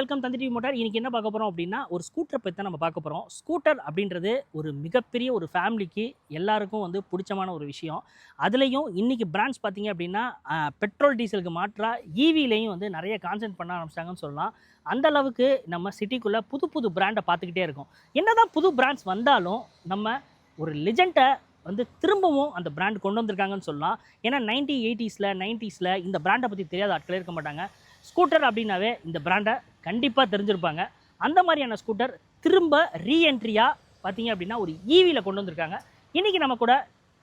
Welcome தந்தி TV motor. இன்னைக்கு என்ன பார்க்க போகிறோம் அப்படின்னா, ஒரு ஸ்கூட்டரை பற்றி தான் நம்ம பார்க்க போகிறோம். ஸ்கூட்டர் அப்படின்றது ஒரு மிகப்பெரிய ஒரு ஃபேமிலிக்கு எல்லாருக்கும் வந்து பிடிச்சமான ஒரு விஷயம். அதுலேயும் இன்னைக்கு பிராண்ட்ஸ் பார்த்தீங்க அப்படின்னா, பெட்ரோல் டீசலுக்கு மாற்றா ஈவிலையும் வந்து நிறைய கான்சென்ட் பண்ண ஆரம்பிச்சிட்டாங்கன்னு சொல்லலாம். அந்த அளவுக்கு நம்ம சிட்டிக்குள்ளே புது புது பிராண்டை பார்த்துக்கிட்டே இருக்கோம். என்னதான் புது பிராண்ட்ஸ் வந்தாலும் நம்ம ஒரு லெஜெண்டை வந்து திரும்பவும் அந்த பிராண்ட் கொண்டு வந்திருக்காங்கன்னு சொல்லலாம். ஏன்னா 1980s 90s இந்த பிராண்டை பற்றி தெரியாத ஆட்களே இருக்க மாட்டாங்க. ஸ்கூட்டர் அப்படின்னாவே இந்த பிராண்டை கண்டிப்பாக தெரிஞ்சிருப்பாங்க. அந்த மாதிரியான ஸ்கூட்டர் திரும்ப ரீஎன்ட்ரியாக பார்த்தீங்க அப்படின்னா ஒரு ஈவியில் கொண்டு வந்திருக்காங்க. இன்றைக்கி நம்ம கூட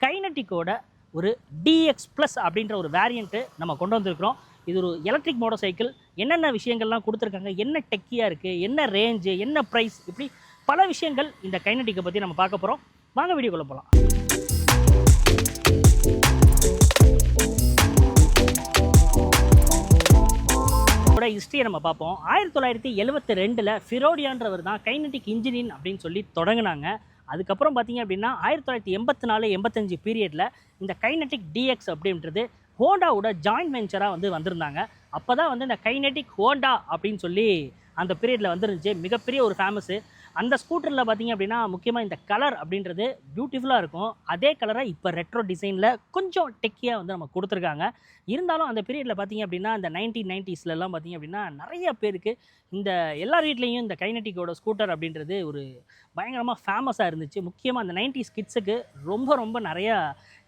கைனட்டிக்கோட ஒரு DX Plus அப்படின்ற ஒரு வேரியண்ட்டு நம்ம கொண்டு வந்திருக்கிறோம். இது ஒரு எலக்ட்ரிக் மோட்டார் சைக்கிள். என்னென்ன விஷயங்கள்லாம் கொடுத்துருக்காங்க, என்ன டெக்கியாக இருக்குது, என்ன ரேஞ்சு, என்ன ப்ரைஸ், இப்படி பல விஷயங்கள் இந்த கைனட்டிக்கை பற்றி நம்ம பார்க்க போகிறோம். வாங்க வீடியோக்குள்ளே போகலாம். ஹிஸ்ட்ரியை நம்ம பார்ப்போம். 1972 ஃபிரோடியான்றவர் தான் கைனட்டிக் இன்ஜினின் அப்படின்னு சொல்லி தொடங்கினாங்க. அதுக்கப்புறம் பார்த்தீங்க அப்படின்னா 1984-85 பீரியடில் இந்த கைனட்டிக் DX அப்படின்றது ஹோண்டாவோட ஜாயின்ட் வெஞ்சராக வந்து வந்திருந்தாங்க. அப்போ தான் வந்து இந்த கைனட்டிக் ஹோண்டா அப்படின்னு சொல்லி அந்த பீரியடில் வந்துருந்துச்சு. மிகப்பெரிய ஒரு ஃபேமஸு. அந்த ஸ்கூட்டரில் பார்த்தீங்க அப்படின்னா முக்கியமாக இந்த கலர் அப்படின்றது பியூட்டிஃபுல்லாக இருக்கும். அதே கலரை இப்போ ரெட்ரோ டிசைனில் கொஞ்சம் டெக்கியாக வந்து நம்ம கொடுத்துருக்காங்க. இருந்தாலும் அந்த பீரியடில் பார்த்தீங்க அப்படின்னா இந்த 1990sலாம் பார்த்தீங்க அப்படின்னா நிறைய பேருக்கு இந்த எல்லார் வீட்லேயும் இந்த கைனட்டிக்கோட ஸ்கூட்டர் அப்படின்றது ஒரு பயங்கரமாக ஃபேமஸாக இருந்துச்சு. முக்கியமாக அந்த 90s கிட்ஸுக்கு ரொம்ப நிறையா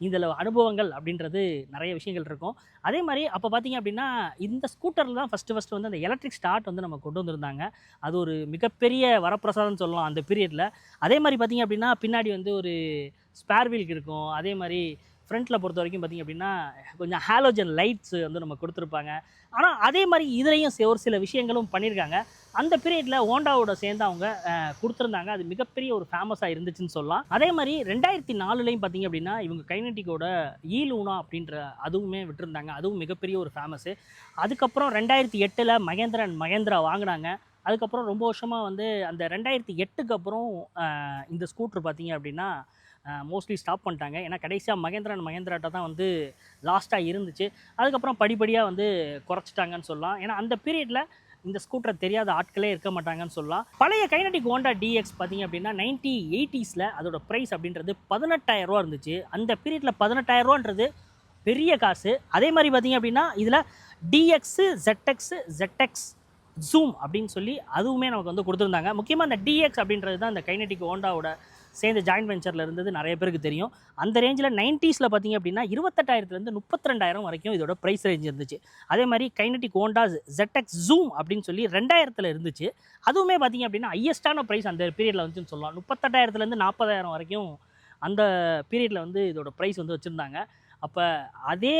இதில் அனுபவங்கள் அப்படின்றது நிறைய விஷயங்கள் இருக்கும். அதே மாதிரி அப்போ பார்த்தீங்க அப்படின்னா இந்த ஸ்கூட்டரில் தான் ஃபஸ்ட்டு வந்து அந்த எலக்ட்ரிக் ஸ்டார்ட் வந்து நம்ம கொண்டு வந்திருந்தாங்க. அது ஒரு மிகப்பெரிய வரப்பிரசாதம்னு சொல்லலாம் அந்த பீரியடில். அதே மாதிரி பார்த்தீங்க அப்படின்னா பின்னாடி வந்து ஒரு ஸ்பேர் வீல்க்கு இருக்கும். அதே மாதிரி ஃப்ரண்ட்டில் பொறுத்த வரைக்கும் பார்த்திங்க அப்படின்னா கொஞ்சம் ஹாலோஜன் லைட்ஸு வந்து நம்ம கொடுத்துருப்பாங்க. ஆனால் அதே மாதிரி இதுலேயும் ஒரு சில விஷயங்களும் பண்ணியிருக்காங்க. அந்த பீரியடில் ஹோண்டாவோட சேர்ந்து அவங்க கொடுத்துருந்தாங்க. அது மிகப்பெரிய ஒரு ஃபேமஸாக இருந்துச்சுன்னு சொல்லலாம். அதே மாதிரி 2004 பார்த்திங்க அப்படின்னா இவங்க கைனட்டிக்கோட ஈலூனா அப்படின்ற அதுவுமே விட்டுருந்தாங்க. அதுவும் மிகப்பெரிய ஒரு ஃபேமஸு. அதுக்கப்புறம் 2008 மகேந்திரா அண்ட் மகேந்திரா வாங்கினாங்க. அதுக்கப்புறம் ரொம்ப வருஷமாக வந்து அந்த 2008க்கு அப்புறம் இந்த ஸ்கூட்ரு பார்த்திங்க அப்படின்னா மோஸ்ட்லி ஸ்டாப் பண்ணிட்டாங்க. ஏன்னா கடைசியாக மகேந்திரா அண்ட் மகேந்திராட்ட தான் வந்து லாஸ்ட்டாக இருந்துச்சு. அதுக்கப்புறம் படிப்படியாக வந்து குறைச்சிட்டாங்கன்னு சொல்லலாம். ஏன்னா அந்த பீரியடில் இந்த ஸ்கூட்டரை தெரியாத ஆட்களே இருக்க மாட்டாங்கன்னு சொல்லலாம். பழைய கைனட்டிக் ஹோண்டா DX பார்த்திங்க அப்படின்னா 1980s அதோட ப்ரைஸ் அப்படின்றது 18,000 ரூபா இருந்துச்சு. அந்த பீரியடில் 18,000 ரூபான்றது பெரிய காசு. அதே மாதிரி பார்த்திங்க அப்படின்னா இதில் DX, ZX ஜூம் அப்படின்னு சொல்லி அதுவுமே நமக்கு வந்து கொடுத்துருந்தாங்க. முக்கியமாக அந்த DX அப்படின்றது தான் இந்த கைனட்டிக் ஹோண்டாவோட சேர்ந்து ஜாயின்ட் வெஞ்சரில் இருந்தது நிறைய பேருக்கு தெரியும். அந்த ரேஞ்சில் 90s பார்த்திங்க அப்படின்னா 28,000 32,000 வரைக்கும் இதோட ப்ரைஸ் ரேஞ்ச் இருந்துச்சு. அதே மாதிரி கைனட்டிக் ஹோண்டா ZX ஜூம் அப்படின்னு சொல்லி 2000 இருந்துச்சு. அதுவுமே பார்த்திங்க அப்படின்னா ஹையஸ்டான ப்ரைஸ் அந்த பீரியடில் வந்துச்சுன்னு சொல்லலாம். 38,000 40,000 வரைக்கும் அந்த பீரியடில் வந்து இதோட ப்ரைஸ் வந்து வச்சுருந்தாங்க. அப்போ அதே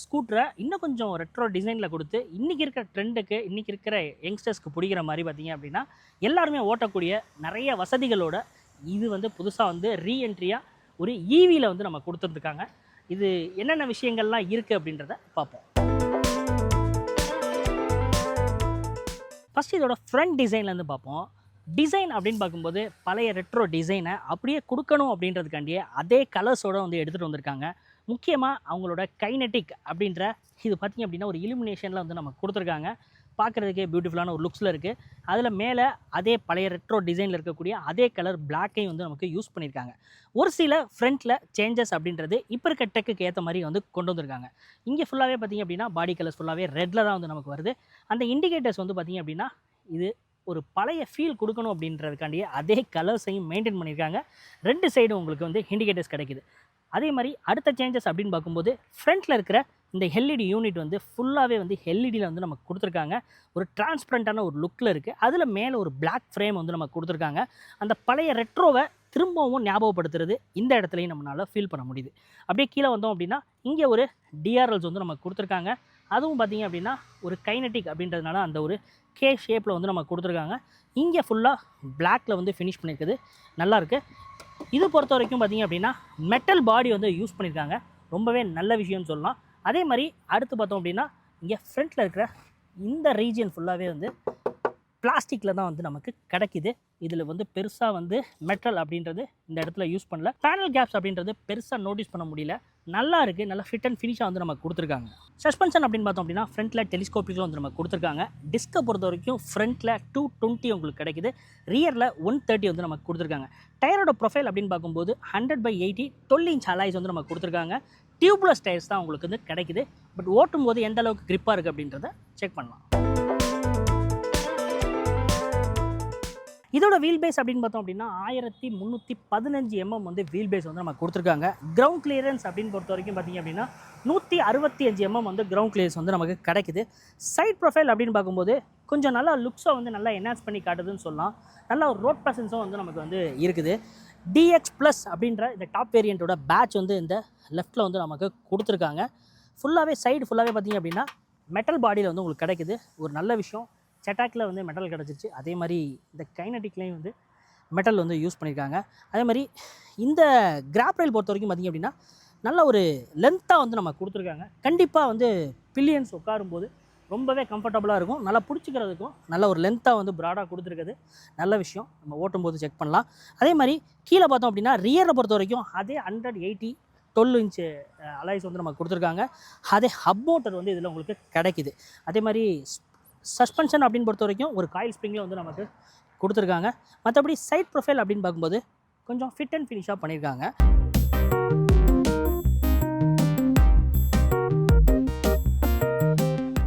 ஸ்கூட்டரை இன்னும் கொஞ்சம் ரெட்ரோ டிசைனில் கொடுத்து இன்றைக்கி இருக்கிற ட்ரெண்டுக்கு, இன்றைக்கி இருக்கிற யங்ஸ்டர்ஸ்க்கு பிடிக்கிற மாதிரி பார்த்திங்க அப்படின்னா எல்லாருமே ஓட்டக்கூடிய நிறைய வசதிகளோட இது வந்து புதுசாக வந்து ரீஎன்ட்ரியாக ஒரு ஈவியில் வந்து நம்ம கொடுத்துருக்காங்க. இது என்னென்ன விஷயங்கள்லாம் இருக்குது அப்படின்றத பார்ப்போம். ஃபஸ்ட் இதோட ஃப்ரண்ட் டிசைன்லேருந்து பார்ப்போம். டிசைன் அப்படின்னு பார்க்கும்போது பழைய ரெட்ரோ டிசைனை அப்படியே கொடுக்கணும் அப்படின்றதுக்காண்டியே அதே கலர்ஸோடு வந்து எடுத்துகிட்டு வந்திருக்காங்க. முக்கியமாக அவங்களோட கைனட்டிக் அப்படின்ற இது பார்த்திங்க அப்படின்னா ஒரு இலுமினேஷனில் வந்து நம்ம கொடுத்துருக்காங்க. பார்க்குறதுக்கே பியூட்டிஃபுல்லான ஒரு லுக்ஸில் இருக்குது. அதில் மேலே அதே பழைய ரெட்ரோ டிசைனில் இருக்கக்கூடிய அதே கலர் பிளாக்கையும் வந்து நமக்கு யூஸ் பண்ணியிருக்காங்க. ஒரு சில ஃப்ரண்ட்டில் சேஞ்சஸ் அப்படின்றது இப்போ இருக்க டெக்குக்கு ஏற்ற மாதிரி வந்து கொண்டு வந்திருக்காங்க. இங்கே ஃபுல்லாகவே பார்த்திங்க அப்படின்னா பாடி கலர்ஸ் ஃபுல்லாகவே ரெட்டில் தான் வந்து நமக்கு வருது. அந்த இண்டிகேட்டர்ஸ் வந்து பார்த்திங்க அப்படின்னா இது ஒரு பழைய ஃபீல் கொடுக்கணும் அப்படின்றதுக்காண்டியே அதே கலர்ஸையும் மெயின்டைன் பண்ணியிருக்காங்க. 2 சைடும் உங்களுக்கு வந்து இண்டிகேட்டர்ஸ் கிடைக்குது. அதே மாதிரி அடுத்த சேஞ்சஸ் அப்படின்னு பார்க்கும்போது ஃப்ரண்ட்டில் இருக்கிற இந்த LED யூனிட் வந்து ஃபுல்லாகவே வந்து LEDயில் வந்து நமக்கு கொடுத்துருக்காங்க. ஒரு டிரான்ஸ்பரண்ட்டான ஒரு லுக்கில் இருக்குது. அதில் மேலே ஒரு பிளாக் ஃப்ரேம் வந்து நமக்கு கொடுத்துருக்காங்க. அந்த பழைய ரெட்ரோவை திரும்பவும் ஞாபகப்படுத்துறது இந்த இடத்துலையும் நம்மளால் ஃபீல் பண்ண முடியுது. அப்படியே கீழே வந்தோம் அப்படின்னா இங்கே ஒரு DRLs வந்து நமக்கு கொடுத்துருக்காங்க. அதுவும் பார்த்திங்க அப்படின்னா ஒரு கைனட்டிக் அப்படின்றதுனால அந்த ஒரு K ஷேப்பில் வந்து நமக்கு கொடுத்துருக்காங்க. இங்கே ஃபுல்லாக பிளாக்கில் வந்து ஃபினிஷ் பண்ணியிருக்குது. நல்லாயிருக்கு. இது பொறுத்த வரைக்கும் பார்த்திங்க அப்படின்னா மெட்டல் பாடி வந்து யூஸ் பண்ணியிருக்காங்க. ரொம்பவே நல்ல விஷயம்னு சொல்லலாம். அதே மாதிரி அடுத்து பார்த்தோம் அப்படின்னா இங்கே ஃப்ரண்ட்டில் இருக்கிற இந்த ரீஜியன் ஃபுல்லாகவே வந்து பிளாஸ்டிக்கில் தான் வந்து நமக்கு கிடைக்குது. இதில் வந்து பெருசாக வந்து மெட்டல் அப்படின்றது இந்த இடத்துல யூஸ் பண்ணல. பேனல் கேப்ஸ் அப்படின்றது பெருசாக நோட்டீஸ் பண்ண முடியல. நல்லா இருக்குது, நல்லா ஃபிட் அண்ட் ஃபினிஷாக வந்து நமக்கு கொடுத்துருக்காங்க. சஸ்பென்ஷன் அப்படின்னு பார்த்தோம் அப்படின்னா ஃப்ரண்ட்டில் டெலிஸ்கோப்பிக்கில் வந்து நமக்கு கொடுத்துருக்காங்க. டிஸ்கை பொறுத்த வரைக்கும் ஃப்ரண்ட்டில் 220 உங்களுக்கு கிடைக்குது, ரியரில் 130 வந்து நமக்கு கொடுத்துருக்காங்க. டயரோட ப்ரொஃபைல் அப்படின்னு பார்க்கும்போது 100/80 12 இன்ச் அலாய்ஸ் வந்து நமக்கு கொடுத்துருக்காங்க. டியூப்லெஸ் டயர்ஸ் தான் உங்களுக்கு வந்து கிடைக்குது. பட் ஓட்டும் போது எந்த அளவுக்கு கிரிப்பாக இருக்குது அப்படின்றத செக் பண்ணலாம். இதோட வீல் பேஸ் அப்படின்னு பார்த்தோம் அப்படின்னா 1315 mm வந்து வீல் பேஸ் வந்து நமக்கு கொடுத்துருக்காங்க. கிரவுண்ட் கிளியரன்ஸ் அப்படின்னு பொறுத்த வரைக்கும் பார்த்திங்க அப்படின்னா 165 mm வந்து கிரவுண்ட் கிளியரன்ஸ் வந்து நமக்கு கிடைக்குது. சைட் ப்ரொஃபைல் அப்படின்னு பார்க்கும்போது கொஞ்சம் நல்லா லுக்ஸை வந்து நல்லா என்ஹான்ஸ் பண்ணி காட்டுதுன்னு சொல்லலாம். நல்லா ஒரு ரோட் ப்ரெசன்ஸும் வந்து நமக்கு வந்து இருக்குது. DX+ அப்படின்ற இந்த டாப் வேரியண்ட்டோட பேட்ச் வந்து இந்த லெஃப்ட்டில் வந்து நமக்கு கொடுத்துருக்காங்க. ஃபுல்லாகவே சைடு ஃபுல்லாகவே பார்த்திங்க அப்படின்னா மெட்டல் பாடியில் வந்து உங்களுக்கு கிடைக்குது. ஒரு நல்ல விஷயம். செட்டாக்கில் வந்து மெட்டல் கிடச்சிருச்சு. அதே மாதிரி இந்த கைனடிக்லேயும் வந்து மெட்டல் வந்து யூஸ் பண்ணியிருக்காங்க. அதே மாதிரி இந்த கிராப் ரயில் பொறுத்த வரைக்கும் பார்த்திங்க அப்படின்னா நல்ல ஒரு லென்த்தாக வந்து நம்ம கொடுத்துருக்காங்க. கண்டிப்பாக வந்து பில்லியன்ஸ் உட்காரும்போது ரொம்பவே கம்ஃபர்டபுளாக இருக்கும். நல்லா பிடிச்சிக்கிறதுக்கும் நல்ல ஒரு லென்த்தாக வந்து ப்ராடாக கொடுத்துருக்குது. நல்ல விஷயம். நம்ம ஓட்டும்போது செக் பண்ணலாம். அதே மாதிரி கீழே பார்த்தோம் அப்படின்னா ரியரை பொறுத்த வரைக்கும் அதே 180 12 இன்ச்சு அலாய்ஸ் வந்து நமக்கு கொடுத்துருக்காங்க. அதே ஹப் மோட்டர் வந்து இதில் உங்களுக்கு கிடைக்குது. அதே மாதிரி சஸ்பென்ஷன் அப்படின்னு பொறுத்த வரைக்கும் ஒரு காயில் ஸ்ப்ரிங்கில் வந்து நமக்கு கொடுத்துருக்காங்க. மற்றபடி சைட் ப்ரொஃபைல் அப்படின்னு பார்க்கும்போது கொஞ்சம் ஃபிட் அண்ட் ஃபினிஷாக பண்ணியிருக்காங்க.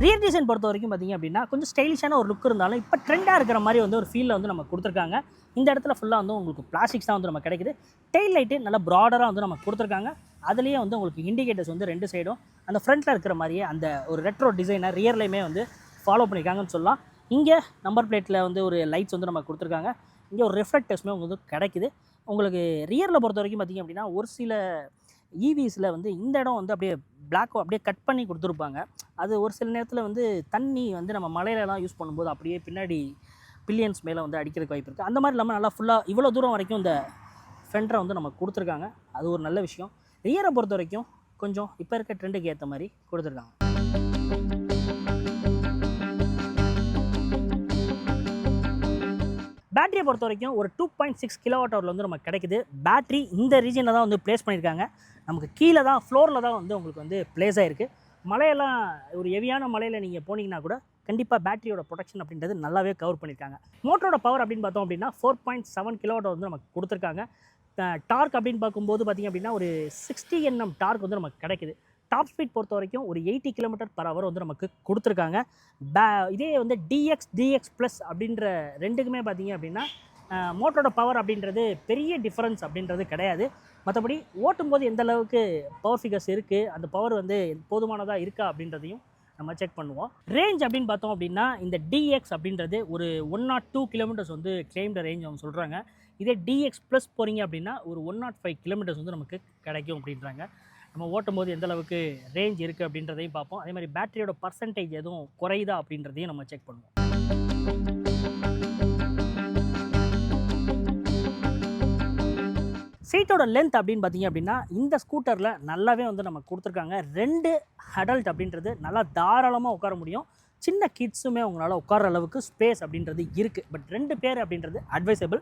ரியர் டிசைன் பொறுத்த வரைக்கும் பார்த்திங்க அப்படின்னா கொஞ்சம் ஸ்டைலிஷான ஒரு லுக் இருந்தாலும் இப்போ ட்ரெண்டாக இருக்கிற மாதிரி வந்து ஒரு ஃபீலில் வந்து நம்ம கொடுத்துருக்காங்க. இந்த இடத்துல ஃபுல்லாக வந்து உங்களுக்கு பிளாஸ்டிக்ஸ் தான் வந்து நம்ம கிடைக்குது. டெயில் லைட்டு நல்லா ப்ராடராக வந்து நம்ம கொடுத்துருக்காங்க. அதுலேயே வந்து உங்களுக்கு இண்டிகேட்டர்ஸ் வந்து 2 சைடும் அந்த ஃப்ரண்ட்டில் இருக்கிற மாதிரியே அந்த ஒரு ரெட்ரோ டிசைனை ரியர்லையுமே வந்து ஃபாலோ பண்ணியிருக்காங்கன்னு சொல்லலாம். இங்கே நம்பர் பிளேட்டில் வந்து ஒரு லைட்ஸ் வந்து நம்ம கொடுத்துருக்காங்க. இங்கே ஒரு ரிஃப்ளெக்டர்ஸுமே உங்களுக்கு கிடைக்குது. உங்களுக்கு ரியரில் பொறுத்த வரைக்கும் பார்த்திங்க அப்படின்னா ஒரு சில ஈவிஸில் வந்து இந்த இடம் வந்து அப்படியே பிளாக் அப்படியே கட் பண்ணி கொடுத்துருப்பாங்க. அது ஒரு சில நேரத்தில் வந்து தண்ணி வந்து நம்ம மலையிலலாம் யூஸ் பண்ணும்போது அப்படியே பின்னாடி பில்லியன்ஸ் மேலே வந்து அடிக்கிறதுக்கு வாய்ப்பு இருக்குது. அந்த மாதிரி இல்லாமல் நல்லா ஃபுல்லாக இவ்வளோ தூரம் வரைக்கும் இந்த ஃபெண்டரை வந்து நம்ம கொடுத்துருக்காங்க. அது ஒரு நல்ல விஷயம். ரியரை பொறுத்த வரைக்கும் கொஞ்சம் இப்போ இருக்க ட்ரெண்டுக்கு ஏற்ற மாதிரி கொடுத்துருக்காங்க. பேட்டரியை பொறுத்த வரைக்கும் ஒரு 2.6 kWh வந்து நமக்கு கிடைக்குது. பேட்டரி இந்த ரீஜனில் தான் வந்து ப்ளேஸ் பண்ணியிருக்காங்க. நமக்கு கீழே தான் ஃப்ளோரில் தான் வந்து உங்களுக்கு வந்து ப்ளேஸ் ஆகிருக்கு. மலையெல்லாம் ஒரு ஹெவியான மலையில் நீங்கள் போனீங்கன்னா கூட கண்டிப்பாக பேட்டரியோட ப்ரொடெக்ஷன் அப்படின்றது நல்லாவே கவர் பண்ணியிருக்காங்க. மோட்டரோட பவர் அப்படின்னு பார்த்தோம் அப்படின்னா 4.7 kW வந்து நமக்கு கொடுத்துருக்காங்க. டார்க் அப்படின்னு பார்க்கும்போது பார்த்திங்க அப்படின்னா ஒரு 60 Nm டார்க் வந்து நமக்கு கிடைக்குது. டாப் ஸ்பீட் பொறுத்த வரைக்கும் ஒரு 80 km/h வந்து நமக்கு கொடுத்துருக்காங்க. இதே வந்து DX+ அப்படின்ற ரெண்டுக்குமே பார்த்திங்க அப்படின்னா மோட்டரோட பவர் அப்படின்றது பெரிய டிஃப்ரென்ஸ் அப்படின்றது கிடையாது. மற்றபடி ஓட்டும்போது எந்த அளவுக்கு பவர் ஃபிகர்ஸ் இருக்குது, அந்த பவர் வந்து போதுமானதாக இருக்கா அப்படின்றதையும் நம்ம செக் பண்ணுவோம். ரேஞ்ச் அப்படின்னு பார்த்தோம் அப்படின்னா இந்த DX அப்படின்றது ஒரு 102 km வந்து கிளைம்டு ரேஞ்ச் அவங்க சொல்கிறாங்க. இதே DX+ போகிறீங்க அப்படின்னா ஒரு 105 km வந்து நமக்கு கிடைக்கும் அப்படின்றாங்க. நம்ம ஓட்டும் போது எந்த அளவுக்கு ரேஞ்ச் இருக்குது அப்படின்றதையும் பார்ப்போம். அதே மாதிரி பேட்டரியோட பர்சன்டேஜ் எதுவும் குறையுதா அப்படின்றதையும் நம்ம செக் பண்ணுவோம். சீட்டோட லென்த் அப்படின்னு பார்த்தீங்க அப்படின்னா இந்த ஸ்கூட்டரில் நல்லாவே வந்து நம்ம கொடுத்துருக்காங்க. 2 அடல்ட் அப்படின்றது நல்லா தாராளமாக உட்கார முடியும். சின்ன கிட்ஸுமே உங்களால் உட்கார அளவுக்கு ஸ்பேஸ் அப்படின்றது இருக்குது. பட் 2 பேர் அப்படின்றது அட்வைசபிள்.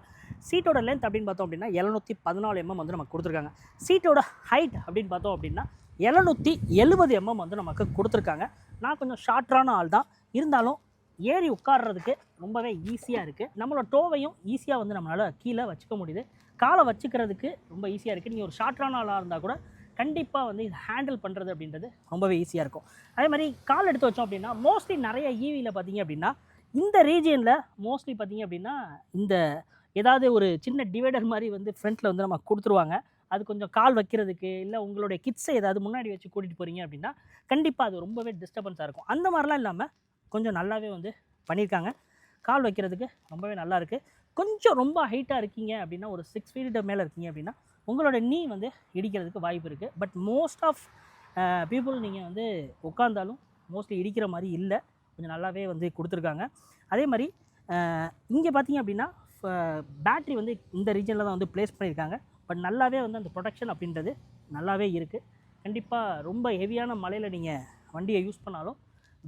சீட்டோட லென்த் அப்படின்னு பார்த்தோம் அப்படின்னா 714 mm வந்து நமக்கு கொடுத்துருக்காங்க. சீட்டோட ஹைட் அப்படின்னு பார்த்தோம் அப்படின்னா 770 mm வந்து நமக்கு கொடுத்துருக்காங்க. நான் கொஞ்சம் ஷார்ட்டான ஆள் தான், இருந்தாலும் ஏறி உட்கார்றதுக்கு ரொம்பவே ஈஸியாக இருக்குது. நம்மளோட டோவையும் ஈஸியாக வந்து நம்மளால் கீழே வச்சுக்க முடியுது. காலை வச்சுக்கிறதுக்கு ரொம்ப ஈஸியாக இருக்குது. நீங்கள் ஒரு ஷார்ட்டான ஆளாக இருந்தால் கூட கண்டிப்பாக வந்து இது ஹேண்டில் பண்ணுறது அப்படின்றது ரொம்பவே ஈஸியாக இருக்கும். அதே மாதிரி கால் எடுத்து வச்சோம் அப்படின்னா மோஸ்ட்லி நிறைய ஈவியில் பார்த்தீங்க அப்படின்னா இந்த ரீஜியனில் மோஸ்ட்லி பார்த்தீங்க அப்படின்னா இந்த ஏதாவது ஒரு சின்ன டிவைடர் மாதிரி வந்து ஃப்ரண்ட்டில் வந்து நம்ம கொடுத்துருவாங்க. அது கொஞ்சம் கால் வைக்கிறதுக்கு இல்லை உங்களுடைய கிட்ஸை ஏதாவது முன்னாடி வச்சு கூட்டிகிட்டு போகிறீங்க அப்படின்னா கண்டிப்பாக அது ரொம்பவே டிஸ்டர்பன்ஸாக இருக்கும். அந்த மாதிரிலாம் இல்லாமல் கொஞ்சம் நல்லாவே வந்து பண்ணியிருக்காங்க. கால் வைக்கிறதுக்கு ரொம்பவே நல்லா இருக்குது. கொஞ்சம் ரொம்ப ஹைட்டாக இருக்கீங்க அப்படின்னா ஒரு 6 feet மேலே இருக்கீங்க அப்படின்னா உங்களோட நீ வந்து இடிக்கிறதுக்கு வாய்ப்பு இருக்குது. பட் மோஸ்ட் ஆஃப் பீப்புள் நீங்கள் வந்து உட்காந்தாலும் மோஸ்ட்லி இடிக்கிற மாதிரி இல்லை, கொஞ்சம் நல்லாவே வந்து கொடுத்துருக்காங்க. அதே மாதிரி இங்கே பார்த்தீங்க அப்படின்னா பேட்ரி வந்து இந்த ரீஜனில் தான் வந்து ப்ளேஸ் பண்ணியிருக்காங்க. பட் நல்லாவே வந்து அந்த ப்ரொடெக்ஷன் அப்படின்றது நல்லாவே இருக்குது. கண்டிப்பாக ரொம்ப ஹெவியான மலையில் நீங்கள் வண்டியை யூஸ் பண்ணாலும்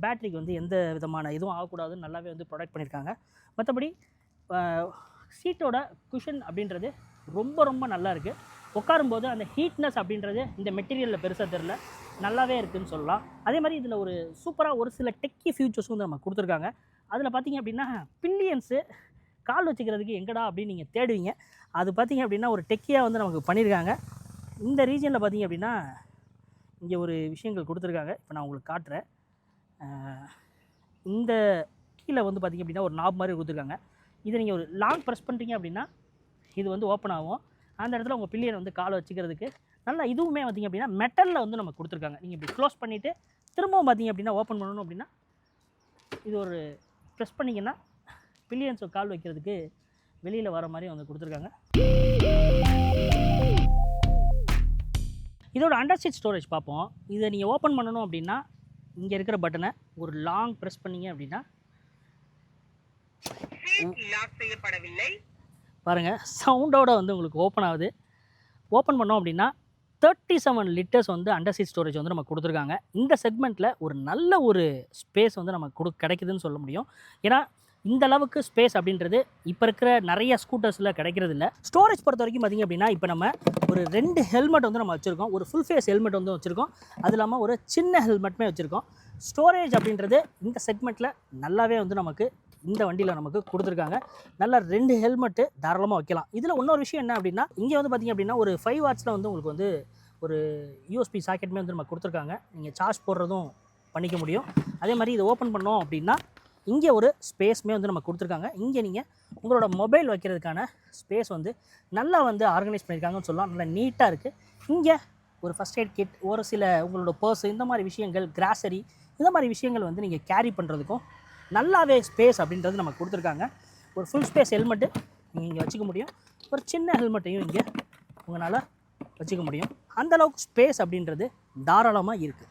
பேட்டரிக்கு வந்து எந்த விதமான இதுவும் ஆகக்கூடாதுன்னு நல்லாவே வந்து ப்ரொடெக்ட் பண்ணியிருக்காங்க. மற்றபடி சீட்டோட குஷன் அப்படின்றது ரொம்ப ரொம்ப நல்லா இருக்குது. உட்காரும்போது அந்த ஹீட்னஸ் அப்படின்றது இந்த மெட்டீரியலில் பெருசாக தெரில, நல்லாவே இருக்குதுன்னு சொல்லலாம். அதே மாதிரி இதில் ஒரு சூப்பராக ஒரு சில டெக்கி ஃபியூச்சர்ஸும் வந்து நம்ம கொடுத்துருக்காங்க. அதில் பார்த்திங்க அப்படின்னா பில்லியன்ஸு கால் வச்சுக்கிறதுக்கு எங்கடா அப்படின்னு நீங்கள் தேடுவீங்க. அது பார்த்திங்க அப்படின்னா ஒரு டெக்கியாக வந்து நமக்கு பண்ணியிருக்காங்க. இந்த ரீஜனில் பார்த்திங்க அப்படின்னா இங்கே ஒரு விஷயங்கள் கொடுத்துருக்காங்க. இப்போ நான் உங்களுக்கு காட்டுறேன். இந்த கீழே வந்து பார்த்திங்க அப்படின்னா ஒரு நாப் மாதிரி கொடுத்துருக்காங்க. இதை நீங்கள் ஒரு லாங் ப்ரெஸ் பண்ணுறீங்க அப்படின்னா இது வந்து ஓப்பன் ஆகும். அந்த இடத்துல உங்கள் பில்லியன் வந்து காலை வச்சுக்கிறதுக்கு நல்லா இதுவுமே பார்த்திங்க அப்படின்னா மெட்டலில் வந்து நம்ம கொடுத்துருக்காங்க. நீங்கள் இப்படி க்ளோஸ் பண்ணிவிட்டு திரும்பவும் பார்த்திங்க அப்படின்னா ஓப்பன் பண்ணணும் அப்படின்னா இது ஒரு ப்ரெஸ் பண்ணிங்கன்னா பில்லியன்ஸ் கால் வைக்கிறதுக்கு வெளியில் வர மாதிரி வந்து கொடுத்துருக்காங்க. இதோட அண்டர் சீட் ஸ்டோரேஜ் பார்ப்போம். இதை நீங்கள் ஓப்பன் பண்ணணும் அப்படின்னா இங்கே இருக்கிற பட்டனை ஒரு லாங் ப்ரெஸ் பண்ணிங்க அப்படின்னா லாக் செய்யப்படவில்லை பாருங்கள், சவுண்டோட வந்து உங்களுக்கு ஓப்பன் ஆகுது. ஓப்பன் பண்ணோம் அப்படின்னா 37 லிட்டர்ஸ் வந்து அண்டர் சீட் ஸ்டோரேஜ் வந்து நம்ம கொடுத்துருக்காங்க. இந்த செக்மெண்ட்டில் ஒரு நல்ல ஒரு ஸ்பேஸ் வந்து நமக்கு கிடைக்குதுன்னு சொல்ல முடியும். ஏன்னா இந்த அளவுக்கு ஸ்பேஸ் அப்படின்றது இப்போ இருக்கிற நிறைய ஸ்கூட்டர்ஸில் கிடைக்கிறது இல்லை. ஸ்டோரேஜ் பொறுத்த வரைக்கும் பார்த்திங்க அப்படின்னா இப்போ நம்ம ஒரு 2 ஹெல்மெட் வந்து நம்ம வச்சுருக்கோம். ஒரு ஃபுல் ஃபேஸ் ஹெல்மெட் வந்து வச்சுருக்கோம். அது இல்லாமல் ஒரு சின்ன ஹெல்மெட்டுமே வச்சுருக்கோம். ஸ்டோரேஜ் அப்படின்றது இந்த செக்மெண்ட்டில் நல்லாவே வந்து நமக்கு இந்த வண்டியில் நமக்கு கொடுத்துருக்காங்க. நல்லா 2 ஹெல்மெட்டு தாராளமாக வைக்கலாம். இதில் இன்னொரு விஷயம் என்ன அப்படின்னா இங்கே வந்து பார்த்திங்க அப்படின்னா ஒரு 5 வாட்ஸில் வந்து உங்களுக்கு வந்து ஒரு யூஎஸ்பி சாக்கெட்டுமே வந்து நம்ம கொடுத்துருக்காங்க. நீங்கள் சார்ஜ் போடுறதும் பண்ணிக்க முடியும். அதே மாதிரி இதை ஓப்பன் பண்ணோம் அப்படின்னா இங்கே ஒரு ஸ்பேஸ்மே வந்து நம்ம கொடுத்துருக்காங்க. இங்கே நீங்கள் உங்களோட மொபைல் வைக்கிறதுக்கான ஸ்பேஸ் வந்து நல்லா வந்து ஆர்கனைஸ் பண்ணியிருக்காங்கன்னு சொல்லலாம். நல்லா நீட்டாக இருக்குது. இங்கே ஒரு ஃபஸ்ட் எய்ட் கிட், ஒரு சில உங்களோட பர்ஸ், இந்த மாதிரி விஷயங்கள், கிராசரி, இந்த மாதிரி விஷயங்கள் வந்து நீங்கள் கேரி பண்ணுறதுக்கும் நல்லாவே ஸ்பேஸ் அப்படின்றது நமக்கு கொடுத்துருக்காங்க. ஒரு ஃபுல் ஸ்பேஸ் ஹெல்மெட்டு நீங்கள் இங்கே வச்சுக்க முடியும். ஒரு சின்ன ஹெல்மெட்டையும் இங்கே உங்களால் வச்சுக்க முடியும். அந்தளவுக்கு ஸ்பேஸ் அப்படின்றது தாராளமாக இருக்குது.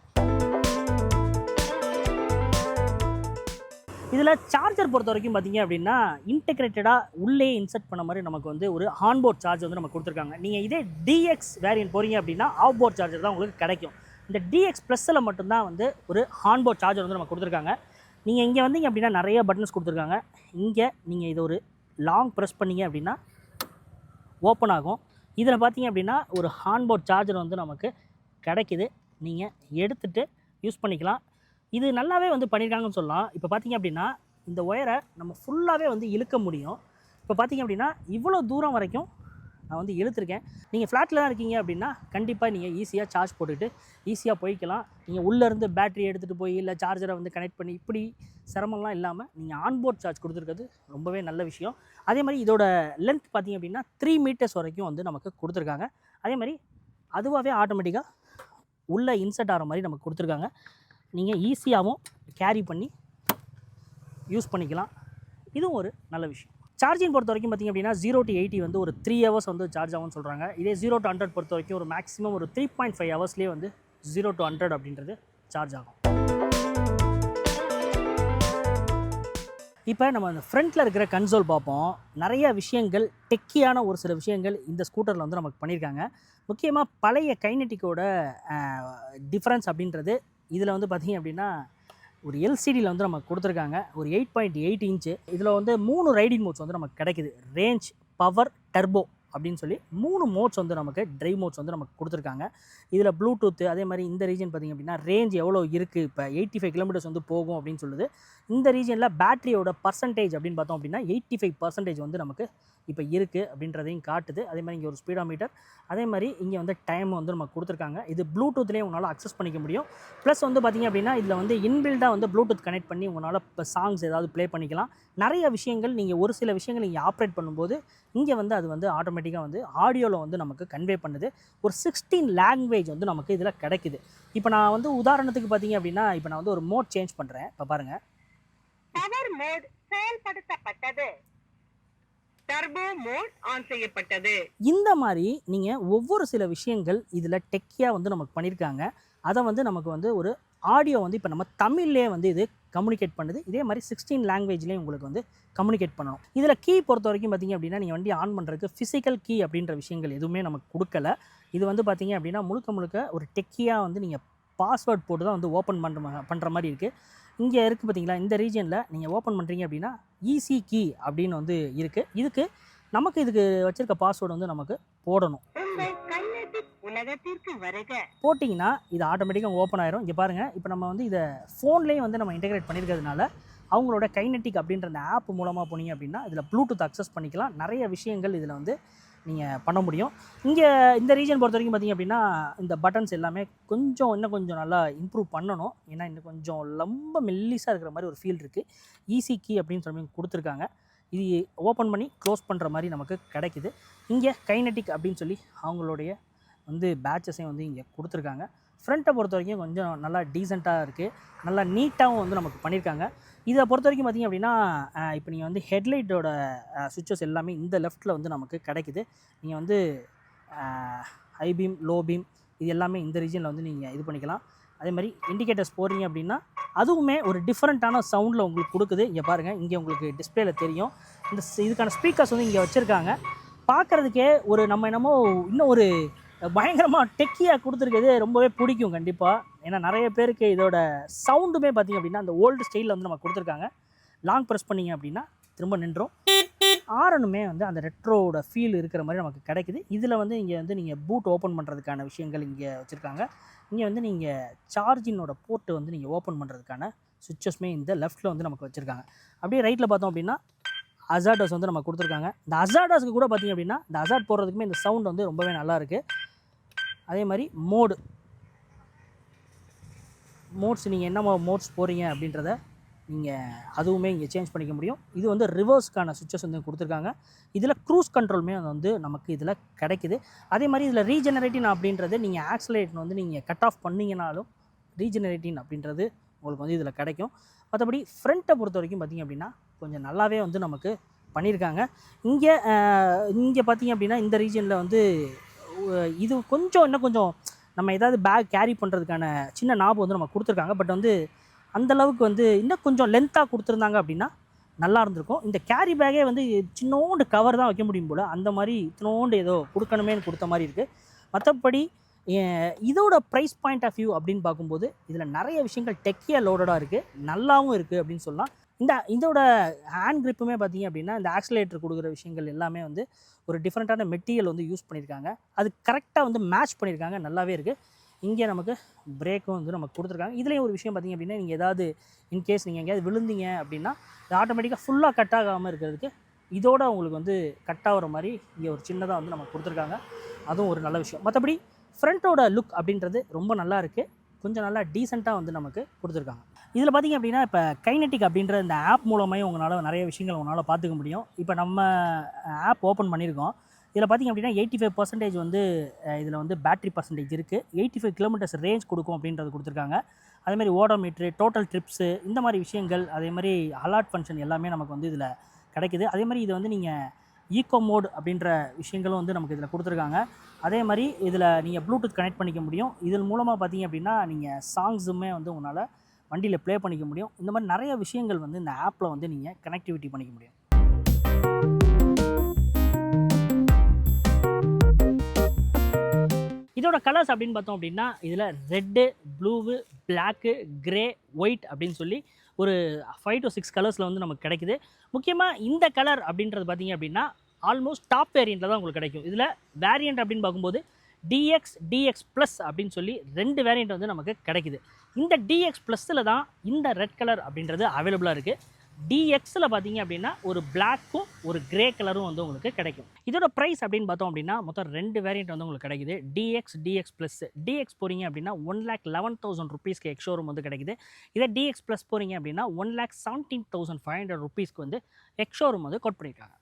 இதில் சார்ஜர் பொறுத்த வரைக்கும் பார்த்திங்க அப்படின்னா இன்டெகிரேட்டடாக உள்ளே இன்சர்ட் பண்ண மாதிரி நமக்கு வந்து ஒரு ஆன்போர்ட் சார்ஜ் வந்து நம்ம கொடுத்துருக்காங்க. நீங்கள் இதே டிஎக்ஸ் வேரியன்ட் போகிறீங்க அப்படின்னா ஆஃப் சார்ஜர் தான் உங்களுக்கு கிடைக்கும். இந்த டிஎக்ஸ் ப்ளஸில் மட்டும்தான் வந்து ஒரு ஆன்போர்ட் சார்ஜர் வந்து நம்ம கொடுத்துருக்காங்க. நீங்கள் இங்கே வந்தீங்க அப்படின்னா நிறைய பட்டன்ஸ் கொடுத்துருக்காங்க. இங்கே நீங்கள் இது ஒரு லாங் ப்ரெஸ் பண்ணிங்க அப்படின்னா ஓப்பன் ஆகும். இதில் பார்த்தீங்க அப்படின்னா ஒரு ஆன்போர்ட் சார்ஜர் வந்து நமக்கு கிடைக்கிது. நீங்கள் எடுத்துகிட்டு யூஸ் பண்ணிக்கலாம். இது நல்லாவே வந்து பண்ணியிருக்காங்கன்னு சொல்லலாம். இப்போ பார்த்தீங்க அப்படின்னா இந்த ஒயரை நம்ம ஃபுல்லாகவே வந்து இழுக்க முடியும். இப்போ பார்த்தீங்க அப்படின்னா இவ்வளோ தூரம் வரைக்கும் நான் வந்து இழுத்துருக்கேன். நீங்கள் ஃப்ளாட்டில் தான் இருக்கீங்க அப்படின்னா கண்டிப்பாக நீங்கள் ஈஸியாக சார்ஜ் போட்டுக்கிட்டு ஈஸியாக போய்க்கலாம். நீங்கள் உள்ளேருந்து பேட்டரி எடுத்துகிட்டு போய் இல்லை சார்ஜரை வந்து கனெக்ட் பண்ணி இப்படி சிரமம்லாம் இல்லாமல் நீங்கள் ஆன்போர்ட் சார்ஜ் கொடுத்துருக்கிறது ரொம்பவே நல்ல விஷயம். அதே மாதிரி இதோட லென்த் பார்த்திங்க அப்படின்னா 3 மீட்டர்ஸ் வரைக்கும் வந்து நமக்கு கொடுத்துருக்காங்க. அதே மாதிரி அதுவாகவே ஆட்டோமேட்டிக்காக உள்ளே இன்சர்ட் ஆகிற மாதிரி நமக்கு கொடுத்துருக்காங்க. நீங்கள் ஈஸியாகவும் கேரி பண்ணி யூஸ் பண்ணிக்கலாம். இதுவும் ஒரு நல்ல விஷயம். சார்ஜிங் பொறுத்த வரைக்கும் பார்த்திங்க அப்படின்னா 0 to 80 வந்து ஒரு 3 hours வந்து சார்ஜ் ஆகும்னு சொல்கிறாங்க. இதே 0 to 100 பொறுத்த வரைக்கும் ஒரு மேக்ஸிமம் ஒரு 3.5 hours வந்து 0 to 100 அப்படின்றது சார்ஜ் ஆகும். இப்போ நம்ம அந்த ஃப்ரண்ட்டில் இருக்கிற கன்சோல் பார்ப்போம். நிறைய விஷயங்கள் டெக்கியான ஒரு சில விஷயங்கள் இந்த ஸ்கூட்டரில் வந்து நமக்கு பண்ணியிருக்காங்க. முக்கியமாக பழைய கைனெட்டிக்கோட டிஃப்ரென்ஸ் அப்படின்றது இதில் வந்து பார்த்திங்க அப்படின்னா ஒரு எல்சிடியில் வந்து நமக்கு கொடுத்துருக்காங்க. ஒரு 8.8 இன்ச்சு. இதில் வந்து 3 ரைடிங் மோட்ஸ் வந்து நமக்கு கிடைக்குது. ரேஞ்ச், பவர், டர்போ அப்படின்னு சொல்லி 3 மோட்ஸ் வந்து நமக்கு ட்ரைவ் மோட்ஸ் வந்து நமக்கு கொடுத்துருக்காங்க. இதில் ப்ளூடூத், அதே மாதிரி இந்த ரீஜன் பார்த்திங்க அப்படின்னா ரேஞ்ச் எவ்வளோ இருக்குது, இப்போ 85 கிலோமீட்டர்ஸ் வந்து போகும் அப்படின்னு சொல்லுது. இந்த ரீஜனில் பேட்டரியோட பர்சன்டேஜ் அப்படின்னு பார்த்தோம் அப்படின்னா 85% வந்து நமக்கு இப்போ இருக்குது அப்படின்றதையும் காட்டுது. அதே மாதிரி இங்கே ஒரு ஸ்பீடோமீட்டர், அதே மாதிரி இங்கே வந்து டைம் வந்து நமக்கு கொடுத்துருக்காங்க. இது ப்ளூடூத்லேயே உங்களால் அக்சஸ் பண்ணிக்க முடியும். ப்ளஸ் வந்து பார்த்திங்க அப்படின்னா இதில் வந்து இன்பில்டாக வந்து ப்ளூடூத் கனெக்ட் பண்ணி உங்களால் இப்போ சாங்ஸ் ஏதாவது ப்ளே பண்ணிக்கலாம். நிறைய விஷயங்கள் நீங்கள் ஒரு சில விஷயங்கள் நீங்கள் ஆப்ரேட் பண்ணும்போது இங்கே வந்து அது வந்து ஆட்டோமேட்டிக்காக வந்து ஆடியோவில் வந்து நமக்கு கன்வே பண்ணுது. ஒரு 16 லாங்குவேஜ் வந்து நமக்கு இதில் கிடைக்குது. இப்போ நான் வந்து உதாரணத்துக்கு பார்த்தீங்க அப்படின்னா இப்போ நான் வந்து ஒரு மோட் சேஞ்ச் பண்ணுறேன். இப்போ பாருங்கள், பவர் மோட் செயல்படுத்தப்பட்டது, டர்போ மோட் ஆன் செய்யப்பட்டது. இந்த மாதிரி நீங்கள் ஒவ்வொரு சில விஷயங்கள் இதில் டெக்கியாக வந்து நமக்கு பண்ணியிருக்காங்க. அதை வந்து நமக்கு வந்து ஒரு ஆடியோ வந்து இப்போ நம்ம தமிழ்லேயே வந்து இது கம்யூனிகேட் பண்ணுது. இதே மாதிரி 16 லாங்குவேஜ்லேயும் உங்களுக்கு வந்து கம்யூனிகேட் பண்ணணும். இதில் கீ பொறுத்த வரைக்கும் பார்த்திங்க அப்படின்னா நீங்கள் வண்டி ஆன் பண்ணுறதுக்கு ஃபிசிக்கல் கீ அப்படின்ற விஷயங்கள் எதுவுமே நமக்கு கொடுக்கல. இது வந்து பார்த்திங்க அப்படின்னா முழுக்க முழுக்க ஒரு டெக்கியாக வந்து நீங்கள் பாஸ்வேர்ட் போட்டு தான் வந்து ஓப்பன் பண்ணுற மாதிரி இருக்குது. இங்கே இருக்குது பார்த்தீங்களா, இந்த ரீஜனில் நீங்கள் ஓப்பன் பண்ணுறீங்க அப்படின்னா ஈஸி கீ அப்படின்னு வந்து இருக்குது. இதுக்கு வச்சுருக்க பாஸ்வேர்டு வந்து நமக்கு போடணும். போட்டிங்கன்னா இது ஆட்டோமேட்டிக்காக ஓப்பன் ஆயிரும். இங்கே பாருங்கள், இப்போ நம்ம வந்து இதை ஃபோன்லேயும் வந்து நம்ம இன்டெகிரேட் பண்ணியிருக்கிறதுனால அவங்களோட கைனெட்டிக் அப்படின்ற அந்த ஆப் மூலமாக போனீங்க அப்படின்னா இதில் ப்ளூடூத் அக்சஸ் பண்ணிக்கலாம். நிறைய விஷயங்கள் இதில் வந்து நீங்கள் பண்ண முடியும். இங்கே இந்த ரீஜன் பொறுத்த வரைக்கும் பார்த்திங்க அப்படின்னா இந்த பட்டன்ஸ் எல்லாமே இன்னும் கொஞ்சம் நல்லா இம்ப்ரூவ் பண்ணணும். ஏன்னா இன்னும் கொஞ்சம் ரொம்ப மெல்லிஸாக இருக்கிற மாதிரி ஒரு ஃபீல் இருக்குது. ஈஸி கீ அப்படின்னு சொல்லி கொடுத்துருக்காங்க. இது ஓப்பன் பண்ணி க்ளோஸ் பண்ணுற மாதிரி நமக்கு கிடைக்குது. இங்கே கைனெட்டிக் அப்படின்னு சொல்லி அவங்களுடைய வந்து பேட்சஸையும் வந்து இங்கே கொடுத்துருக்காங்க. ஃப்ரண்ட்டை பொறுத்த வரைக்கும் கொஞ்சம் நல்லா டீசெண்டாக இருக்குது, நல்லா நீட்டாகவும் வந்து நமக்கு பண்ணியிருக்காங்க. இதை பொறுத்த வரைக்கும் பார்த்திங்க அப்படின்னா இப்போ நீங்கள் வந்து ஹெட்லைட்டோட சுவிட்சஸ் எல்லாமே இந்த லெஃப்ட்டில் வந்து நமக்கு கிடைக்குது. நீங்கள் வந்து ஹை பீம், லோ பீம் இது எல்லாமே இந்த ரீஜனில் வந்து நீங்கள் இது பண்ணிக்கலாம். அதே மாதிரி இண்டிகேட்டர்ஸ் போகிறீங்க அப்படின்னா அதுவுமே ஒரு டிஃப்ரெண்ட்டான சவுண்டில் உங்களுக்கு கொடுக்குது. இங்கே பாருங்கள், இங்கே உங்களுக்கு டிஸ்பிளேல தெரியும். இதுக்கான ஸ்பீக்கர்ஸ் வந்து இங்கே வச்சுருக்காங்க. பார்க்குறதுக்கே நம்ம என்னமோ இன்னும் ஒரு பயங்கரமாக டெக்கியாக கொடுத்துருக்குது ரொம்பவே பிடிக்கும் கண்டிப்பாக. ஏன்னா நிறைய பேருக்கு இதோட சவுண்டுமே பார்த்திங்க அப்படின்னா அந்த ஓல்டு ஸ்டைலில் வந்து நம்ம கொடுத்துருக்காங்க. லாங் ப்ரெஸ் பண்ணிங்க அப்படின்னா திரும்ப நின்றோம். ஆரனுமே வந்து அந்த ரெட்ரோட ஃபீல் இருக்கிற மாதிரி நமக்கு கிடைக்குது. இதில் வந்து இங்கே வந்து நீங்கள் பூட் ஓப்பன் பண்ணுறதுக்கான விஷயங்கள் இங்கே வச்சுருக்காங்க. இங்கே வந்து நீங்கள் சார்ஜினோட போர்ட்டு வந்து நீங்கள் ஓப்பன் பண்ணுறதுக்கான சுவிட்சஸ்மே இந்த லெஃப்ட்டில் வந்து நமக்கு வச்சுருக்காங்க. அப்படியே ரைட்டில் பார்த்தோம் அப்படின்னா அசார்டஸ் வந்து நம்ம கொடுத்துருக்காங்க. இந்த அசார்டஸ்க்கு கூட பார்த்திங்க அப்படின்னா இந்த அசார்ட் போடுறதுக்குமே இந்த சவுண்ட் வந்து ரொம்பவே நல்லாயிருக்கு. அதே மாதிரி மோட்ஸ் நீங்கள் என்ன மோட்ஸ் போகிறீங்க அப்படின்றத நீங்கள் அதுவுமே இங்கே சேஞ்ச் பண்ணிக்க முடியும். இது வந்து ரிவர்ஸ்க்கான சுவிட்சஸ் வந்து கொடுத்துருக்காங்க. இதில் க்ரூஸ் கண்ட்ரோலுமே வந்து நமக்கு இதில் கிடைக்குது. அதே மாதிரி இதில் ரீஜெனரேட்டின் அப்படின்றது நீங்கள் ஆக்சலேட்டின் வந்து நீங்கள் கட் ஆஃப் பண்ணிங்கனாலும் ரீஜெனரேட்டின் அப்படின்றது உங்களுக்கு வந்து இதில் கிடைக்கும். மற்றபடி ஃப்ரண்ட்டை பொறுத்த வரைக்கும் பார்த்திங்க அப்படின்னா கொஞ்சம் நல்லாவே வந்து நமக்கு பண்ணியிருக்காங்க. இங்கே பார்த்திங்க அப்படின்னா இந்த ரீஜனில் வந்து இது இன்னும் கொஞ்சம் நம்ம ஏதாவது பேக் கேரி பண்ணுறதுக்கான சின்ன நாப் வந்து நம்ம கொடுத்துருக்காங்க. பட் வந்து அந்தளவுக்கு வந்து இன்னும் கொஞ்சம் லென்த்தாக கொடுத்துருந்தாங்க அப்படின்னா நல்லா இருந்திருக்கும். இந்த கேரி பேக்கே வந்து சின்னோண்டு கவர் தான் வைக்க முடியும் போல், அந்த மாதிரி சின்னோண்டு ஏதோ கொடுக்கணுமேனு கொடுத்த மாதிரி இருக்குது. மற்றபடி இதோட ப்ரைஸ் பாயிண்ட் ஆஃப் வியூ அப்படின்னு பார்க்கும்போது இதில் நிறைய விஷயங்கள் டெக்கியாக லோடடாக இருக்குது, நல்லாவும் இருக்குது அப்படின்னு சொல்லலாம். இதோட ஹேண்ட் கிரிப்புமே பார்த்திங்க அப்படின்னா இந்த ஆக்சிலேட்டர் கொடுக்குற விஷயங்கள் எல்லாமே வந்து ஒரு டிஃப்ரெண்ட்டான மெட்டீரியல் வந்து யூஸ் பண்ணியிருக்காங்க. அது கரெக்டாக வந்து மேட்ச் பண்ணியிருக்காங்க, நல்லாவே இருக்குது. இங்கே நமக்கு பிரேக்கும் வந்து நமக்கு கொடுத்துருக்காங்க. இதுலேயும் ஒரு விஷயம் பார்த்திங்க அப்படின்னா நீங்கள் ஏதாவது இன்கேஸ் நீங்கள் எங்கேயாவது விழுந்தீங்க அப்படின்னா இது ஆட்டோமேட்டிக்காக ஃபுல்லாக கட் ஆகாமல் இருக்கிறதுக்கு இதோட உங்களுக்கு வந்து கட் ஆகிற மாதிரி இங்கே ஒரு சின்னதாக வந்து நமக்கு கொடுத்துருக்காங்க. அதுவும் ஒரு நல்ல விஷயம். மற்றபடி ஃப்ரண்ட்டோட லுக் அப்படின்றது ரொம்ப நல்லா இருக்குது, கொஞ்சம் நல்லா டீசெண்டாக வந்து நமக்கு கொடுத்துருக்காங்க. இதில் பார்த்திங்க அப்படின்னா இப்போ கைனெட்டிக் அப்படின்ற இந்த ஆப் மூலமாக உங்களால் நிறைய விஷயங்கள் உங்களால் பார்த்துக்க முடியும். இப்போ நம்ம ஆப் ஓப்பன் பண்ணியிருக்கோம். இதில் பார்த்திங்க அப்படின்னா 85% வந்து இதில் வந்து பேட்ரி பர்சன்டேஜ் இருக்குது. 85 கிலோமீட்டர்ஸ் ரேஞ்ச் கொடுக்கும் அப்படின்றது கொடுத்துருக்காங்க. அதேமாதிரி ஓடோமீட்ரு, டோட்டல் ட்ரிப்ஸு இந்த மாதிரி விஷயங்கள், அதேமாதிரி அலர்ட் ஃபங்க்ஷன் எல்லாமே நமக்கு வந்து இதில் கிடைக்குது. அதே மாதிரி இது வந்து நீங்கள் ஈகோ மோட் அப்படின்ற விஷயங்களும் வந்து நமக்கு இதில் கொடுத்துருக்காங்க. அதே மாதிரி இதில் நீங்கள் ப்ளூடூத் கனெக்ட் பண்ணிக்க முடியும். இதன் மூலமாக பார்த்திங்க அப்படின்னா நீங்கள் சாங்ஸுமே வந்து உங்களால் வண்டியில் ப்ளே பண்ணிக்க முடியும். இந்த மாதிரி நிறைய விஷயங்கள் வந்து இந்த ஆப்பில் வந்து நீங்கள் கனெக்டிவிட்டி பண்ணிக்க முடியும். இதோட கலர்ஸ் அப்படின்னு பார்த்தோம் அப்படின்னா இதில் red, blue, black, grey, white அப்படின்னு சொல்லி ஒரு 5 to 6 கலர்ஸில் வந்து நமக்கு கிடைக்குது. முக்கியமாக இந்த கலர் அப்படின்றது பார்த்திங்க அப்படின்னா ஆல்மோஸ்ட் டாப் வேரியண்ட்டில் தான் உங்களுக்கு கிடைக்கும். இதில் வேரியண்ட் அப்படின்னு பார்க்கும்போது DX ப்ளஸ் அப்படின்னு சொல்லி 2 வேரியண்ட் வந்து நமக்கு கிடைக்குது. இந்த DX ப்ளஸில் தான் இந்த ரெட் கலர் அப்படின்றது அவைலபிளாக இருக்குது. DXல பார்த்தீங்க அப்படின்னா ஒரு பிளாக்கும் ஒரு கிரே கலரும் வந்து உங்களுக்கு கிடைக்கும். இதோட ப்ரைஸ் அப்படின்னு பார்த்தோம் அப்படின்னா மொத்தம் 2 வேரியண்ட் வந்து உங்களுக்கு கிடைக்குது. DX plus. DX போகிறீங்க அப்படின்னா 1,11,000 ருபீஸ்க்கு எக்ஷோரூம் வந்து கிடைக்குது. இதே DX ப்ளஸ் போகிறீங்க அப்படின்னா 1,17,500 ருபீஸ்க்கு வந்து எக்ஷோரூம் வந்து கோட் பண்ணியிருக்காங்க.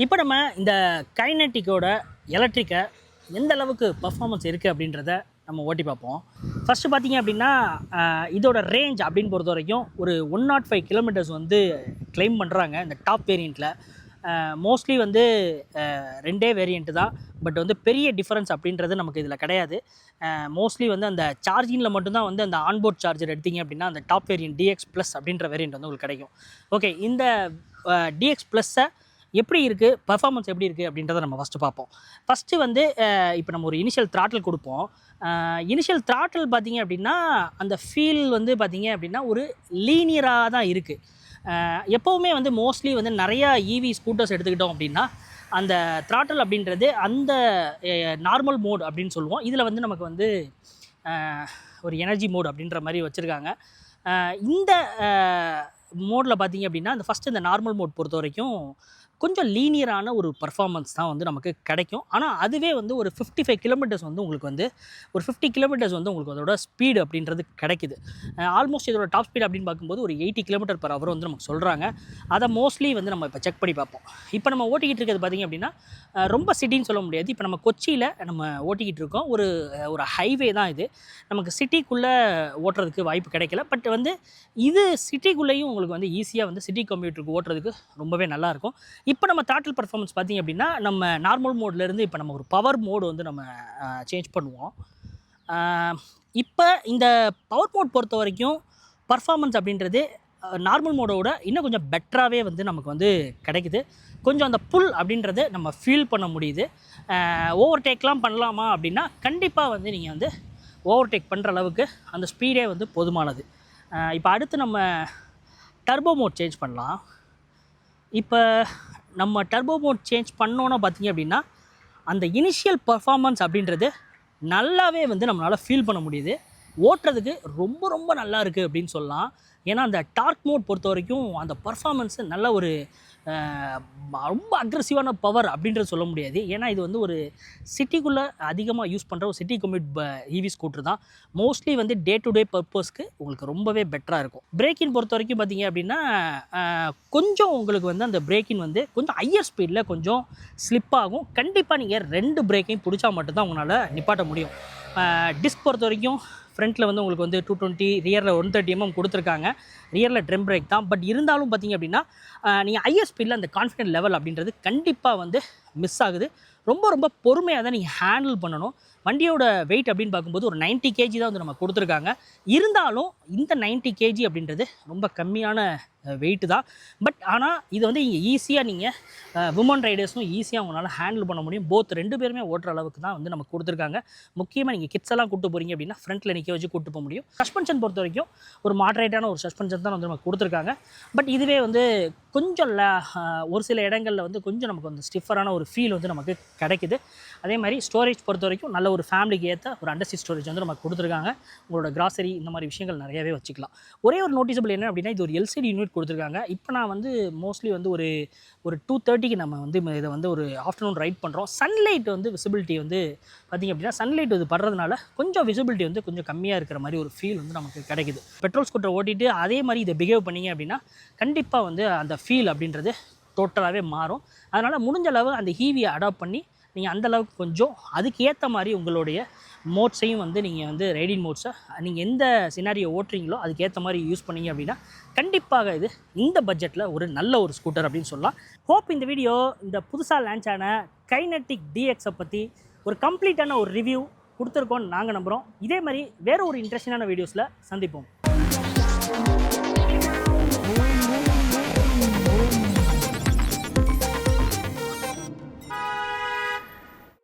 இப்போ நம்ம இந்த கைனெட்டிக்கோட எலக்ட்ரிக்கை எந்த அளவுக்கு பர்ஃபார்மன்ஸ் இருக்குது அப்படின்றத நம்ம ஓட்டி பார்ப்போம். ஃபஸ்ட்டு பார்த்திங்க அப்படின்னா இதோட ரேஞ்ச் அப்படின்னு பொறுத்த வரைக்கும் ஒரு 105 கிலோமீட்டர்ஸ் வந்து கிளைம் பண்ணுறாங்க இந்த டாப் வேரியண்ட்டில். மோஸ்ட்லி வந்து 2 வேரியண்ட்டு தான். பட் வந்து பெரிய டிஃப்ரென்ஸ் அப்படின்றது நமக்கு இதில் கிடையாது. மோஸ்ட்லி வந்து அந்த சார்ஜிங்கில் மட்டும்தான் வந்து அந்த ஆன்போர்ட் சார்ஜர் எடுத்திங்க அப்படின்னா அந்த டாப் வேரியண்ட் DX ப்ளஸ் அப்படின்ற வேரியண்ட் வந்து உங்களுக்கு கிடைக்கும். ஓகே, இந்த DX ப்ளஸ்ஸை எப்படி இருக்குது, பர்ஃபார்மன்ஸ் எப்படி இருக்குது அப்படின்றத நம்ம ஃபஸ்ட்டு பார்ப்போம். ஃபஸ்ட்டு வந்து இப்போ நம்ம ஒரு இனிஷியல் த்ராட்டில் கொடுப்போம். இனிஷியல் த்ராட்டில் பார்த்திங்க அப்படின்னா அந்த ஃபீல் வந்து பார்த்திங்க அப்படின்னா ஒரு லீனியராக தான் இருக்குது. எப்போவுமே வந்து மோஸ்ட்லி வந்து நிறையா ஈவி ஸ்கூட்டர்ஸ் எடுத்துக்கிட்டோம் அப்படின்னா அந்த த்ராட்டில் அப்படின்றது அந்த நார்மல் மோட் அப்படின்னு சொல்லுவோம். இதில் வந்து நமக்கு வந்து ஒரு எனர்ஜி மோட் அப்படின்ற மாதிரி வச்சுருக்காங்க. இந்த மோடில் பார்த்திங்க அப்படின்னா அந்த ஃபஸ்ட்டு இந்த நார்மல் மோட் பொறுத்த வரைக்கும் கொஞ்சம் லீனியரான ஒரு பர்ஃபார்மன்ஸ் தான் வந்து நமக்கு கிடைக்கும். ஆனால் அதுவே வந்து ஒரு 55 கிலோமீட்டர்ஸ் வந்து உங்களுக்கு வந்து ஒரு 50 கிலோமீட்டர்ஸ் வந்து உங்களுக்கு அதோட ஸ்பீடு அப்படின்றது கிடைக்குது. ஆல்மோஸ்ட் இதோட டாப் ஸ்பீட் அப்படின்னு பார்க்கும்போது ஒரு 80 km/h வந்து நமக்கு சொல்கிறாங்க. அதை மோஸ்ட்லி வந்து நம்ம இப்போ செக் பண்ணி பார்ப்போம். இப்போ நம்ம ஓட்டிக்கிட்டு இருக்கிறது பார்த்திங்க அப்படின்னா ரொம்ப சிட்டின்னு சொல்ல முடியாது. இப்போ நம்ம கொச்சியில் நம்ம ஓட்டிக்கிட்டு இருக்கோம். ஒரு ஹைவே தான் இது. நமக்கு சிட்டிக்குள்ளே ஓட்டுறதுக்கு வாய்ப்பு கிடைக்கல. பட் வந்து இது சிட்டிக்குள்ளேயும் உங்களுக்கு வந்து ஈஸியாக வந்து சிட்டி கம்யூட்டருக்கு ஓட்டுறதுக்கு ரொம்பவே நல்லாயிருக்கும். இப்போ நம்ம த்ராட்டில் பர்ஃபார்மன்ஸ் பார்த்திங்க அப்படின்னா நம்ம நார்மல் மோட்லேருந்து இப்போ நம்ம ஒரு பவர் மோடு வந்து நம்ம சேஞ்ச் பண்ணுவோம். இப்போ இந்த பவர் மோட் பொறுத்த வரைக்கும் பர்ஃபார்மன்ஸ் அப்படின்றது நார்மல் மோடோட இன்னும் கொஞ்சம் பெட்டராகவே வந்து நமக்கு வந்து கிடைக்குது. கொஞ்சம் அந்த புல் அப்படின்றத நம்ம ஃபீல் பண்ண முடியுது. ஓவர்டேக்லாம் பண்ணலாமா அப்படின்னா கண்டிப்பாக வந்து நீங்கள் வந்து ஓவர்டேக் பண்ணுற அளவுக்கு அந்த ஸ்பீடே வந்து போதுமானது. இப்போ அடுத்து நம்ம டர்போ மோட் சேஞ்ச் பண்ணலாம். இப்போ நம்ம டர்போ மோட் சேஞ்ச் பண்ணோன்னா பார்த்திங்க அப்படின்னா அந்த இனிஷியல் பர்ஃபார்மன்ஸ் அப்படின்றது நல்லாவே வந்து நம்மளால் ஃபீல் பண்ண முடியுது. ஓட்டுறதுக்கு ரொம்ப ரொம்ப நல்லா இருக்குது அப்படின்னு சொல்லலாம். ஏன்னா அந்த டார்க் மோட் பொறுத்த வரைக்கும் அந்த பர்ஃபார்மன்ஸு நல்ல ஒரு ரொம்ப அக்ரெசிவான பவர் அப்படின்றது சொல்ல முடியாது. ஏன்னா இது வந்து ஒரு சிட்டிக்குள்ளே அதிகமாக யூஸ் பண்ணுற ஒரு சிட்டி கம்யூட் ஈவி ஸ்கூட்ரு தான். மோஸ்ட்லி வந்து டே டு டே பர்பஸ்க்கு உங்களுக்கு ரொம்பவே பெட்டராக இருக்கும். பிரேக்கின் பொறுத்த வரைக்கும் பார்த்திங்க அப்படின்னா கொஞ்சம் உங்களுக்கு வந்து அந்த பிரேக்கின் வந்து கொஞ்சம் ஹையர் ஸ்பீடில் கொஞ்சம் ஸ்லிப் ஆகும். கண்டிப்பாக நீங்கள் 2 பிரேக்கையும் பிடிச்சா மட்டும்தான் உங்களால் நிப்பாட்ட முடியும். டிஸ்க் பொறுத்த வரைக்கும் ஃப்ரண்ட்டில் வந்து உங்களுக்கு வந்து 220, ரியரில் 130 mm கொடுத்துருக்காங்க. ரியரில் ட்ரம் பிரேக் தான். பட் இருந்தாலும் பார்த்திங்க அப்படின்னா நீங்கள் ஹையர் ஸ்பீடில் அந்த கான்ஃபிடென்ட் லெவல் அப்படின்றது கண்டிப்பாக வந்து மிஸ் ஆகுது. ரொம்ப ரொம்ப பொறுமையாக தான் நீங்கள் ஹேண்டில் பண்ணணும். வண்டியோட வெயிட் அப்படின்னு பார்க்கும்போது ஒரு 90 kg தான் வந்து நம்ம கொடுத்துருக்காங்க. இருந்தாலும் இந்த 90 kg அப்படின்றது ரொம்ப கம்மியான வெயிட்டு தான். பட் ஆனால் இது வந்து இங்கே ஈஸியாக நீங்கள் விமன் ரைடர்ஸும் ஈஸியாக உங்களால் ஹேண்டில் பண்ண முடியும். போத் 2 பேருமே ஓட்டுற அளவுக்கு தான் வந்து நமக்கு கொடுத்துருக்காங்க. முக்கியமாக நீங்கள் கிட்ஸ் எல்லாம் கூப்பிட்டு போகிறீங்க அப்படின்னா ஃப்ரண்ட்டில் நிற்க வச்சு கூப்பிட்டு போக முடியும். சஸ்பென்ஷன் பொறுத்த வரைக்கும் ஒரு மாடரேட்டான ஒரு சஸ்பென்ஷன் தான் வந்து நமக்கு கொடுத்துருக்காங்க. பட் இதுவே வந்து கொஞ்சம் ஒரு சில இடங்களில் வந்து கொஞ்சம் நமக்கு வந்து ஸ்டிஃபரான ஒரு ஃபீல் வந்து நமக்கு கிடைக்குது. அதே மாதிரி ஸ்டோரேஜ் பொறுத்த வரைக்கும் நல்ல ஒரு ஃபேமிலிக்கு ஏற்ற ஒரு அண்டர்சீட் ஸ்டோரேஜ் வந்து நமக்கு கொடுத்துருக்காங்க. உங்களோட கிராசரி இந்த மாதிரி விஷயங்கள் நிறையவே வச்சுக்கலாம். ஒரே ஒரு நோட்டிசபிள் என்ன அப்படின்னா இது ஒரு LCD யூனிட் கொடுத்துருக்காங்க. இப்போ நான் வந்து மோஸ்ட்லி வந்து ஒரு 2:30க்கு நம்ம வந்து இதை வந்து ஒரு ஆஃப்டர்நூன் ரைட் பண்ணுறோம். சன்லைட் வந்து விசிபிலிட்டி வந்து பார்த்திங்க அப்படின்னா சன்லைட் இது படுறதுனால கொஞ்சம் விசிபிலிட்டி வந்து கொஞ்சம் கம்மியாக இருக்கிற மாதிரி ஒரு ஃபீல் வந்து நமக்கு கிடைக்குது. பெட்ரோல் ஸ்கூட்டர் ஓட்டிட்டு அதே மாதிரி இதை பிஹேவ் பண்ணிங்க அப்படின்னா கண்டிப்பாக வந்து அந்த ஃபீல் அப்படின்றது டோட்டலாகவே மாறும். அதனால் முடிஞ்ச அளவு அந்த ஈவியை அடாப்ட் பண்ணி நீங்கள் அந்தளவுக்கு கொஞ்சம் அதுக்கு ஏற்ற மாதிரி உங்களுடைய மோட்ஸையும் வந்து நீங்கள் வந்து ரைடிங் மோட்ஸை நீங்கள் எந்த சினாரியோ ஓட்டுறீங்களோ அதுக்கேற்ற மாதிரி யூஸ் பண்ணிங்க அப்படின்னா கண்டிப்பாக இது இந்த பட்ஜெட்டில் ஒரு நல்ல ஒரு ஸ்கூட்டர் அப்படின்னு சொல்லலாம். ஹோப் இந்த வீடியோ இந்த புதுசாக லான்ச் ஆன கைனெட்டிக் DXஐ பற்றி ஒரு கம்ப்ளீட்டான ஒரு ரிவ்யூ கொடுத்துருக்கோன்னு நாங்கள் நம்புகிறோம். இதே மாதிரி வேறு ஒரு இன்ட்ரெஸ்டிங்கான வீடியோஸில் சந்திப்போம்.